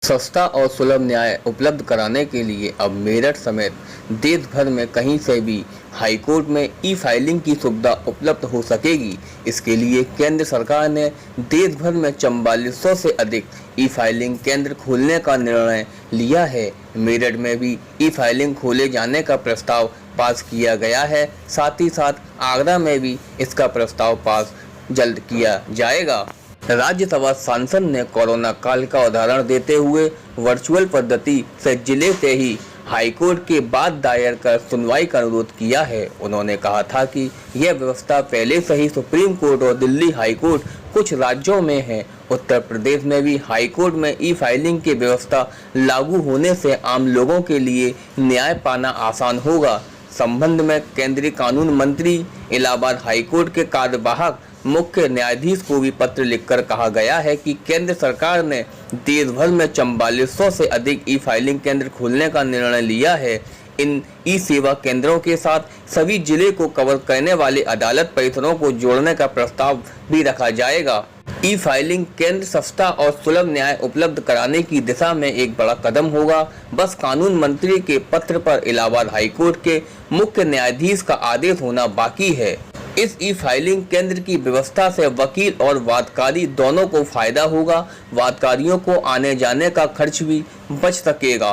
सस्ता और सुलभ न्याय उपलब्ध कराने के लिए अब मेरठ समेत देश भर में कहीं से भी हाईकोर्ट में ई फाइलिंग की सुविधा उपलब्ध हो सकेगी। इसके लिए केंद्र सरकार ने देश भर में 4400 से अधिक ई फाइलिंग केंद्र खोलने का निर्णय लिया है। मेरठ में भी ई फाइलिंग खोले जाने का प्रस्ताव पास किया गया है। साथ ही साथ आगरा में भी इसका प्रस्ताव पास जल्द किया जाएगा। राज्यसभा सांसद ने कोरोना काल का उदाहरण देते हुए वर्चुअल पद्धति से जिले से ही हाईकोर्ट के बाद दायर कर सुनवाई का अनुरोध किया है। उन्होंने कहा था कि यह व्यवस्था पहले से ही सुप्रीम कोर्ट और दिल्ली हाईकोर्ट कुछ राज्यों में है। उत्तर प्रदेश में भी हाईकोर्ट में ई फाइलिंग की व्यवस्था लागू होने से आम लोगों के लिए न्याय पाना आसान होगा। संबंध में केंद्रीय कानून मंत्री इलाहाबाद हाईकोर्ट के कार्यवाहक मुख्य न्यायाधीश को भी पत्र लिखकर कहा गया है कि केंद्र सरकार ने देश भर में 4400 से अधिक ई फाइलिंग केंद्र खोलने का निर्णय लिया है। इन ई सेवा केंद्रों के साथ सभी जिले को कवर करने वाले अदालत परिसरों को जोड़ने का प्रस्ताव भी रखा जाएगा। ई फाइलिंग केंद्र सस्ता और सुलभ न्याय उपलब्ध कराने की दिशा में एक बड़ा कदम होगा। बस कानून मंत्री के पत्र पर इलाहाबाद हाईकोर्ट के मुख्य न्यायाधीश का आदेश होना बाकी है। इस ई फाइलिंग केंद्र की व्यवस्था से वकील और वादकारी दोनों को फायदा होगा। वादकारियों को आने जाने का खर्च भी बच सकेगा।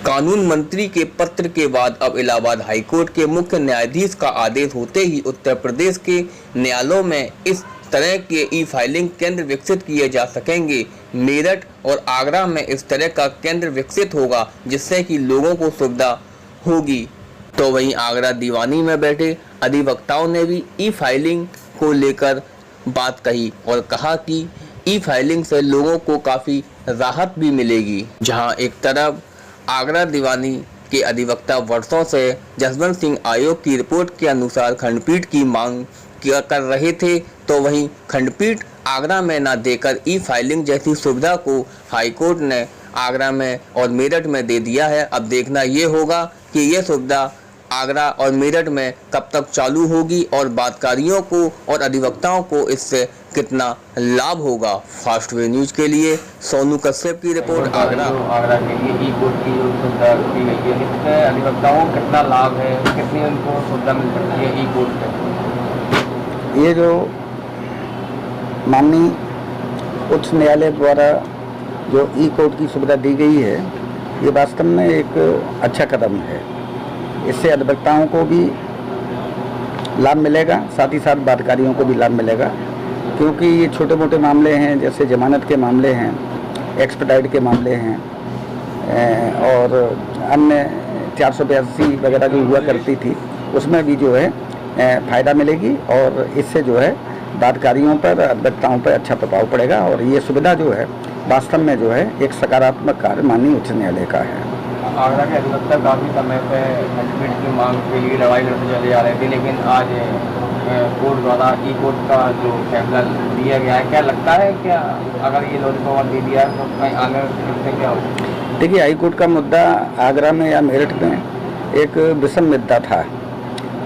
कानून मंत्री के पत्र के बाद अब इलाहाबाद हाईकोर्ट के मुख्य न्यायाधीश का आदेश होते ही उत्तर प्रदेश के न्यायालयों में इस तरह के ई फाइलिंग केंद्र विकसित किए जा सकेंगे। मेरठ और आगरा में इस तरह का केंद्र विकसित होगा जिससे कि लोगों को सुविधा होगी। तो वहीं आगरा दीवानी में बैठे अधिवक्ताओं ने भी ई फाइलिंग को लेकर बात कही और कहा कि ई फाइलिंग से लोगों को काफ़ी राहत भी मिलेगी। जहां एक तरफ आगरा दीवानी के अधिवक्ता वर्षों से जसवंत सिंह आयोग की रिपोर्ट के अनुसार खंडपीठ की मांग कर रहे थे, तो वहीं खंडपीठ आगरा में न देकर ई फाइलिंग जैसी सुविधा को हाईकोर्ट ने आगरा में और मेरठ में दे दिया है। अब देखना ये होगा कि यह सुविधा आगरा और मेरठ में कब तक चालू होगी और बातकारियों को और अधिवक्ताओं को इससे कितना लाभ होगा। फास्ट वे न्यूज के लिए सोनू कश्यप की रिपोर्ट आगरा। आगरा के लिए ई कोर्ट की जो सुविधा दी गई है, इससे अधिवक्ताओं को कितना लाभ है, कितनी उनको सुविधा मिल सकती है ई कोर्ट में? ये जो माननीय उच्च न्यायालय द्वारा जो ई कोर्ट की सुविधा दी गई है, ये वास्तव में एक अच्छा कदम है। इससे अधिवक्ताओं को भी लाभ मिलेगा, साथ ही साथ बातकारियों को भी लाभ मिलेगा, क्योंकि ये छोटे मोटे मामले हैं, जैसे जमानत के मामले हैं, एक्सपर्टाइड के मामले हैं और अन्य 482 वगैरह जो हुआ करती थी, उसमें भी जो है फ़ायदा मिलेगी और इससे जो है बातकारियों पर, अधिवक्ताओं पर अच्छा प्रभाव पड़ेगा। और ये सुविधा जो है वास्तव में जो है एक सकारात्मक कार्य माननीय उच्च न्यायालय का है। आगरा के अधिवक्ता काफ़ी समय से खंडपीठ की मांग के लिए लड़ाई लड़ते चले जा रहे थे, लेकिन आज कोर्ट द्वारा ई कोर्ट का जो फैसला दिया गया है, क्या लगता है क्या अगर ये लॉ पावर दे दिया तो कहीं आगे इससे क्या होगा? देखिए, हाई कोर्ट का मुद्दा आगरा में या मेरठ में एक विषम मुद्दा था,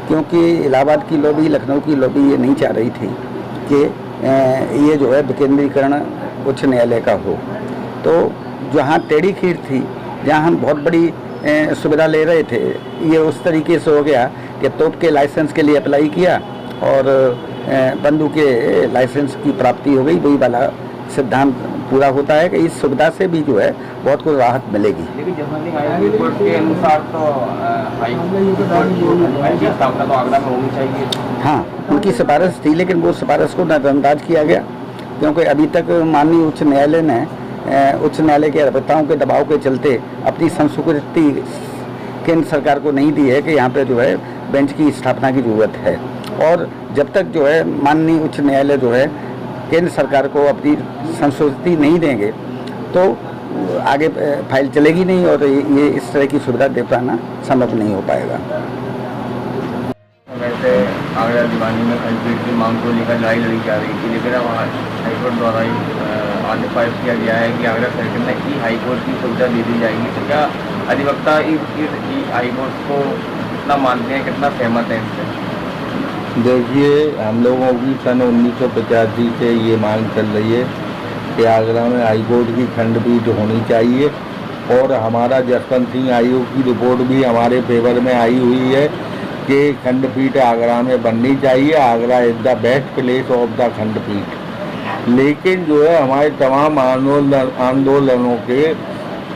क्योंकि इलाहाबाद की लॉबी, लखनऊ की लॉबी ये नहीं चाह रही थी कि ये जो है विकेंद्रीकरण उच्च न्यायालय का हो। तो जहाँ टेढ़ी खीर थी, जहाँ हम बहुत बड़ी सुविधा ले रहे थे, ये उस तरीके से हो गया कि तोप के लाइसेंस के लिए अप्लाई किया और बंदूक के लाइसेंस की प्राप्ति हो गई। वही वाला सिद्धांत पूरा होता है कि इस सुविधा से भी जो है बहुत कुछ राहत मिलेगी। लेकिन जसवंत सिंह कोर्ट के अनुसार तो स्थापना तो आगरा में होनी चाहिए। हाँ, उनकी सिफारिश थी, लेकिन वो सिफारिश को नजरअंदाज किया गया, क्योंकि अभी तक माननीय उच्च न्यायालय ने उच्च न्यायालय के अधिवक्ताओं के दबाव के चलते अपनी संस्वीकृति केंद्र सरकार को नहीं दी है कि यहाँ पे जो है बेंच की स्थापना की जरूरत है। और जब तक जो है माननीय उच्च न्यायालय जो है केंद्र सरकार को अपनी संस्वीकृति नहीं देंगे तो आगे फाइल चलेगी नहीं और ये इस तरह की सुविधा दे पाना संभव नहीं हो पाएगा। वैसे आगरा दीवानी में खंडपीठ की मांग को लेकर लड़ाई लड़ी जा रही थी, लेकिन अब हाईकोर्ट द्वारा आदेश पारित किया गया है कि आगरा सर्किट में ही हाईकोर्ट की सुविधा दे दी जाएगी। तो क्या अधिवक्ता इस हाईकोर्ट को कितना मानते हैं, कितना सहमत है इससे? देखिए, हम लोगों की सन 1985 से ये मांग चल रही है कि आगरा में हाई कोर्ट की खंडपीठ होनी चाहिए। और हमारा जसवंत सिंह आयोग की रिपोर्ट भी हमारे फेवर में आई हुई है कि खंडपीठ आगरा में बननी चाहिए। Agra is the best place of the खंडपीठ। लेकिन जो है हमारे तमाम आंदोलनों के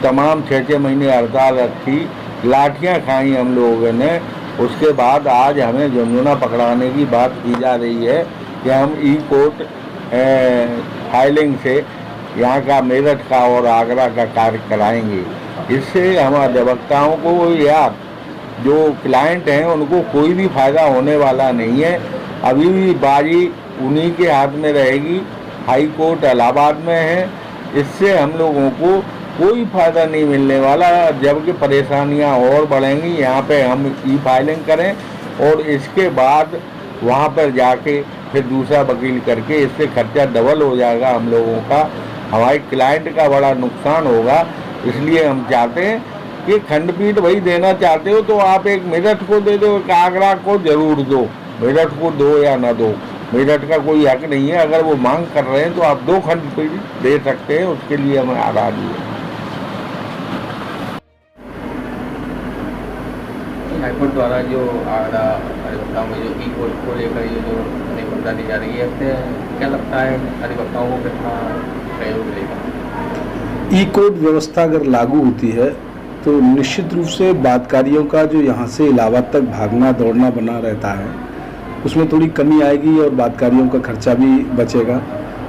तमाम 6-6 महीने हड़ताल रखी, लाठियां खाई हम लोगों ने। उसके बाद आज हमें झुनझुना पकड़ाने की बात की जा रही है कि हम ई कोर्ट फाइलिंग से यहाँ का मेरठ का और आगरा का कार्य कराएंगे। इससे हम अधिवक्ताओं को या जो क्लाइंट हैं उनको कोई भी फ़ायदा होने वाला नहीं है। अभी भी बाजी उन्हीं के हाथ में रहेगी। हाई कोर्ट इलाहाबाद में है, इससे हम लोगों को कोई फ़ायदा नहीं मिलने वाला, जबकि परेशानियां और बढ़ेंगी। यहाँ पे हम ई फाइलिंग करें और इसके बाद वहाँ पर जाके फिर दूसरा वकील करके इससे खर्चा डबल हो जाएगा हम लोगों का, हमारे क्लाइंट का बड़ा नुकसान होगा। इसलिए हम चाहते हैं कि खंडपीठ वही देना चाहते हो तो आप एक मेरठ को दे दो, एक आगरा को जरूर दो। मेरठ को दो या ना दो, मेरठ का कोई हक नहीं है। अगर वो मांग कर रहे हैं तो आप 2 खंडपीठ दे सकते हैं, उसके लिए हमें आज़ादी है। हाईकोर्ट द्वारा जो आगरा अधिवक्ताओं में जो ई कोर्ट को लेकर ये जो निबंधन दी जा रही है, इससे क्या लगता है अधिवक्ताओं को कितना सहयोग मिलेगा? ई कोर्ट व्यवस्था अगर लागू होती है तो निश्चित रूप से बादकारियों का जो यहाँ से इलाहाबाद तक भागना दौड़ना बना रहता है उसमें थोड़ी कमी आएगी और बादकारियों का खर्चा भी बचेगा।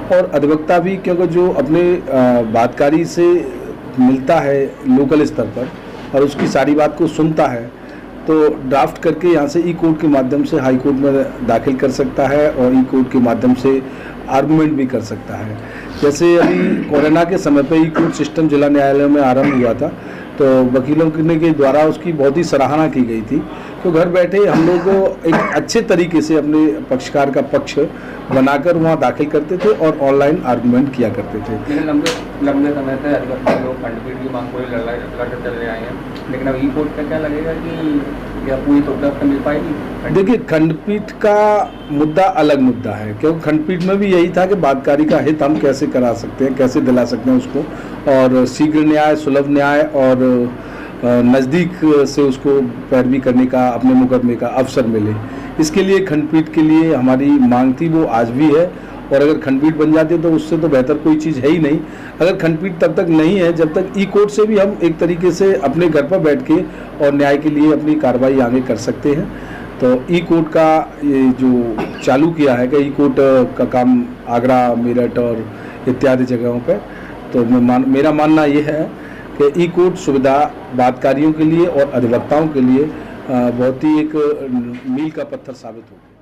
और अधिवक्ता भी, क्योंकि जो अपने बादकारी से मिलता है लोकल स्तर पर और उसकी सारी बात को सुनता है, तो ड्राफ्ट करके यहाँ से ई कोर्ट के माध्यम से हाई कोर्ट में दाखिल कर सकता है और ई कोर्ट के माध्यम से आर्गूमेंट भी कर सकता है। जैसे अभी कोरोना के समय पे ई कोर्ट सिस्टम जिला न्यायालय में आरंभ हुआ था, तो वकीलों के द्वारा उसकी बहुत ही सराहना की गई थी। तो घर बैठे हम लोग को एक अच्छे तरीके से अपने पक्षकार का पक्ष बनाकर वहाँ दाखिल करते थे और ऑनलाइन आर्गूमेंट किया करते थे। लेकिन लंबे समय से अधिवक्ता लोग खंडपीठ की मांग को लड़ते चले आए हैं, लेकिन अब ई कोर्ट का क्या लगेगा कि क्या पूरी सुविधा मिल पाएगी? देखिए, खंडपीठ का मुद्दा अलग मुद्दा है, क्योंकि खंडपीठ में भी यही था कि बादकारी का हित हम कैसे करा सकते हैं, कैसे दिला सकते हैं उसको, और शीघ्र न्याय, सुलभ न्याय और नज़दीक से उसको पैरवी करने का, अपने मुकदमे का अवसर मिले। इसके लिए खंडपीठ के लिए हमारी मांग थी, वो आज भी है। और अगर खंडपीठ बन जाती है तो उससे तो बेहतर कोई चीज़ है ही नहीं। अगर खंडपीठ तब तक नहीं है जब तक ई कोर्ट से भी हम एक तरीके से अपने घर पर बैठ के और न्याय के लिए अपनी कार्रवाई आगे कर सकते हैं। तो ई कोर्ट का ये जो चालू किया है कि ई कोर्ट का काम आगरा, मेरठ और इत्यादि जगहों पर, तो मेरा मानना ये है कि ई कोर्ट सुविधा बादकारियों के लिए और अधिवक्ताओं के लिए बहुत ही एक मील का पत्थर साबित होगी।